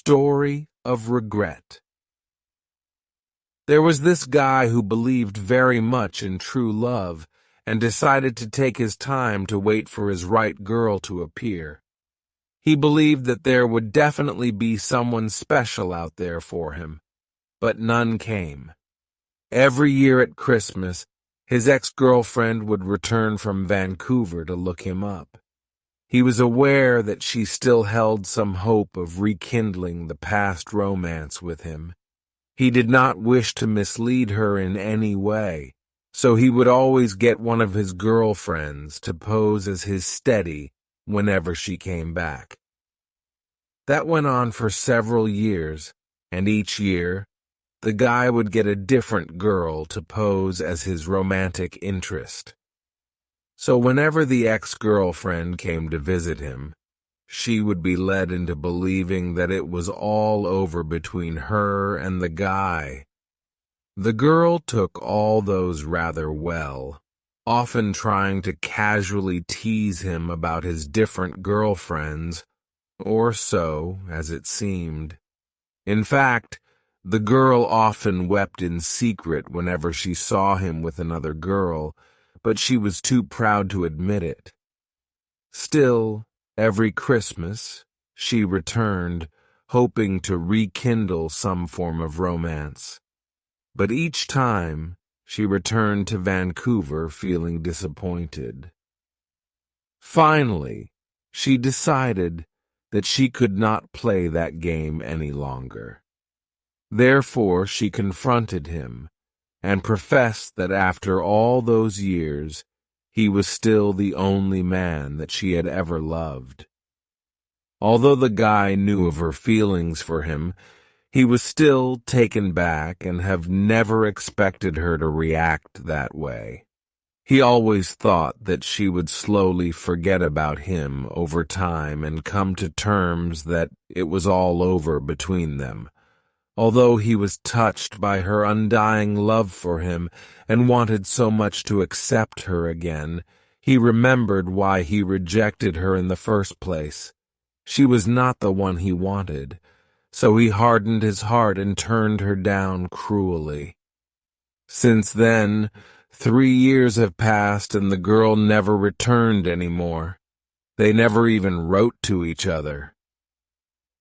story of regret. There was this guy who believed very much in true love and decided to take his time to wait for his right girl to appear. He believed that there would definitely be someone special out there for him, but none came. Every year at Christmas, his ex-girlfriend would return from Vancouver to look him up. He was aware that she still held some hope of rekindling the past romance with him. He did not wish to mislead her in any way, so he would always get one of his girlfriends to pose as his steady whenever she came back. That went on for several years, and each year, the guy would get a different girl to pose as his romantic interest. So whenever the ex-girlfriend came to visit him, she would be led into believing that it was all over between her and the guy. The girl took all those rather well, often trying to casually tease him about his different girlfriends, or so, as it seemed. In fact, the girl often wept in secret whenever she saw him with another girl, but she was too proud to admit it. Still, every Christmas, she returned, hoping to rekindle some form of romance. But each time, she returned to Vancouver feeling disappointed. Finally, she decided that she could not play that game any longer. Therefore, she confronted him and professed that after all those years, he was still the only man that she had ever loved. Although the guy knew of her feelings for him, he was still taken back and have never expected her to react that way. He always thought that she would slowly forget about him over time and come to terms that it was all over between them. Although he was touched by her undying love for him and wanted so much to accept her again, he remembered why he rejected her in the first place. She was not the one he wanted, so he hardened his heart and turned her down cruelly. Since then, 3 years have passed and the girl never returned anymore. They never even wrote to each other.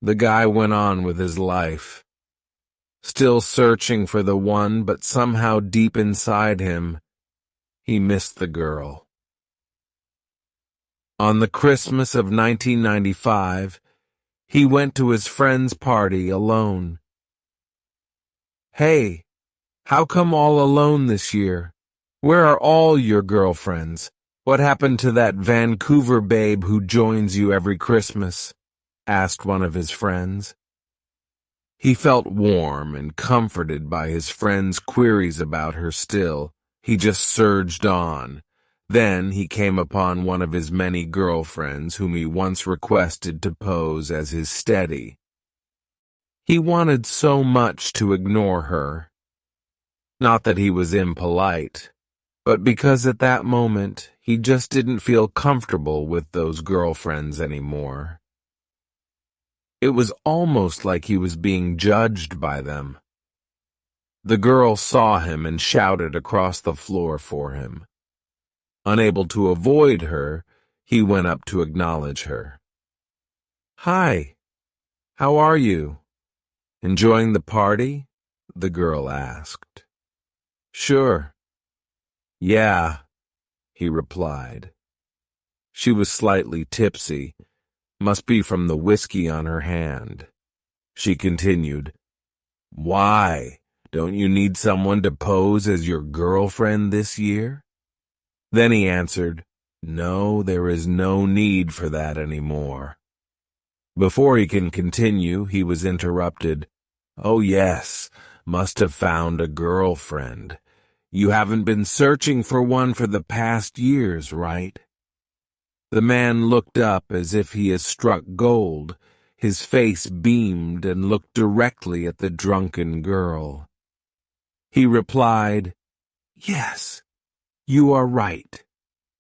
The guy went on with his life, still searching for the one, but somehow deep inside him, he missed the girl. On the Christmas of 1995, he went to his friend's party alone. "Hey, how come all alone this year? Where are all your girlfriends? What happened to that Vancouver babe who joins you every Christmas?" asked one of his friends. He felt warm and comforted by his friend's queries about her still. He just surged on. Then he came upon one of his many girlfriends whom he once requested to pose as his steady. He wanted so much to ignore her. Not that he was impolite, but because at that moment he just didn't feel comfortable with those girlfriends anymore. It was almost like he was being judged by them. The girl saw him and shouted across the floor for him. Unable to avoid her, he went up to acknowledge her. "Hi, how are you? Enjoying the party?" the girl asked. "Sure." "Yeah," he replied. She was slightly tipsy, must be from the whiskey on her hand. She continued, "Why? Don't you need someone to pose as your girlfriend this year?" Then he answered, "No, there is no need for that anymore." Before he can continue, he was interrupted. "Oh yes, must have found a girlfriend. You haven't been searching for one for the past years, right?" The man looked up as if he had struck gold. His face beamed and looked directly at the drunken girl. He replied, "Yes, you are right.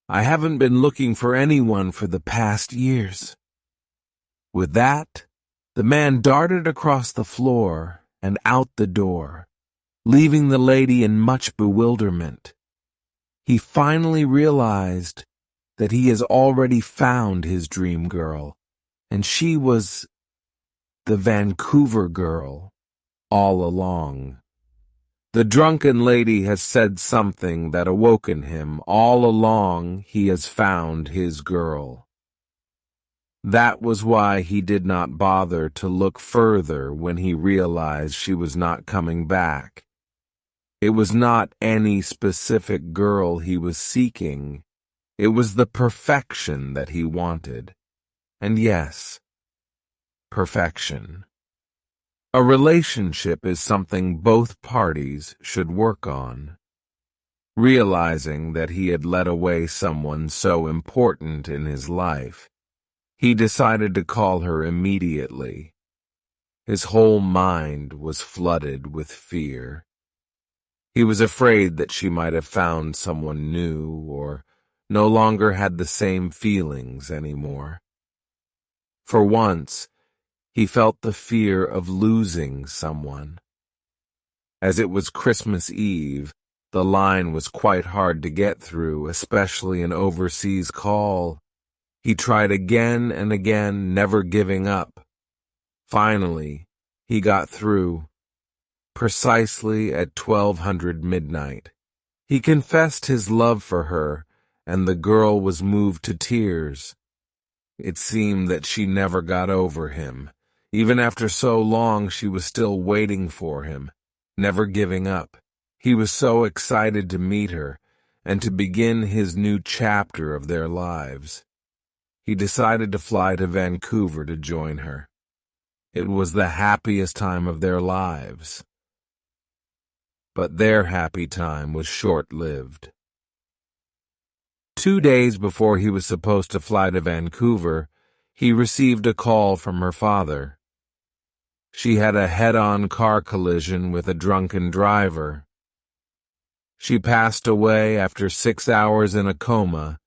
I haven't been looking for anyone for the past years." With that, The man darted across the floor and out the door, leaving the lady in much bewilderment. He finally realized that he has already found his dream girl, and she was the Vancouver girl all along. The drunken lady has said something that awoke in him. All along he has found his girl. That was why he did not bother to look further when he realized she was not coming back. It was not any specific girl he was seeking. It was the perfection that he wanted. And yes, perfection. A relationship is something both parties should work on. Realizing that he had led away someone so important in his life, he decided to call her immediately. His whole mind was flooded with fear. He was afraid that she might have found someone new or no longer had the same feelings anymore. For once, he felt the fear of losing someone. As it was Christmas Eve, the line was quite hard to get through, especially an overseas call. He tried again and again, never giving up. Finally, he got through, precisely at 1200 midnight. He confessed his love for her, and the girl was moved to tears. It seemed that she never got over him. Even after so long, she was still waiting for him, never giving up. He was so excited to meet her and to begin his new chapter of their lives. He decided to fly to Vancouver to join her. It was the happiest time of their lives. But their happy time was short-lived. 2 days before he was supposed to fly to Vancouver, he received a call from her father. She had a head-on car collision with a drunken driver. She passed away after 6 hours in a coma.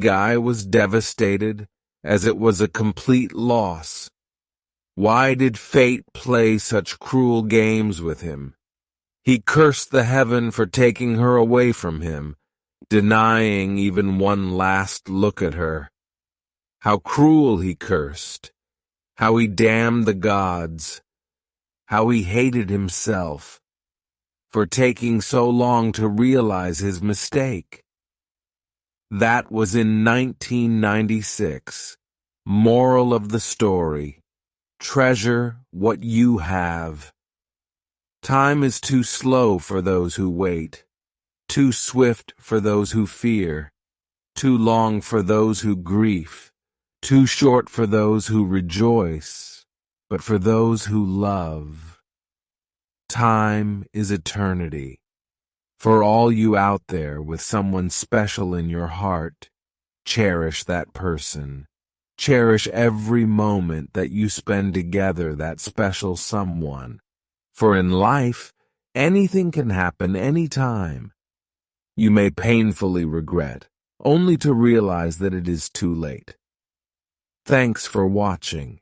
Guy was devastated, as it was a complete loss. Why did fate play such cruel games with him? He cursed the heaven for taking her away from him, denying even one last look at her. How cruel he cursed, how he damned the gods, how he hated himself for taking so long to realize his mistake. That was in 1996. Moral of the story: treasure what you have. Time is too slow for those who wait, too swift for those who fear, too long for those who grieve, too short for those who rejoice, but for those who love. Time is eternity. For all you out there with someone special in your heart, cherish that person. Cherish every moment that you spend together, that special someone. For in life, anything can happen anytime. You may painfully regret, only to realize that it is too late. Thanks for watching.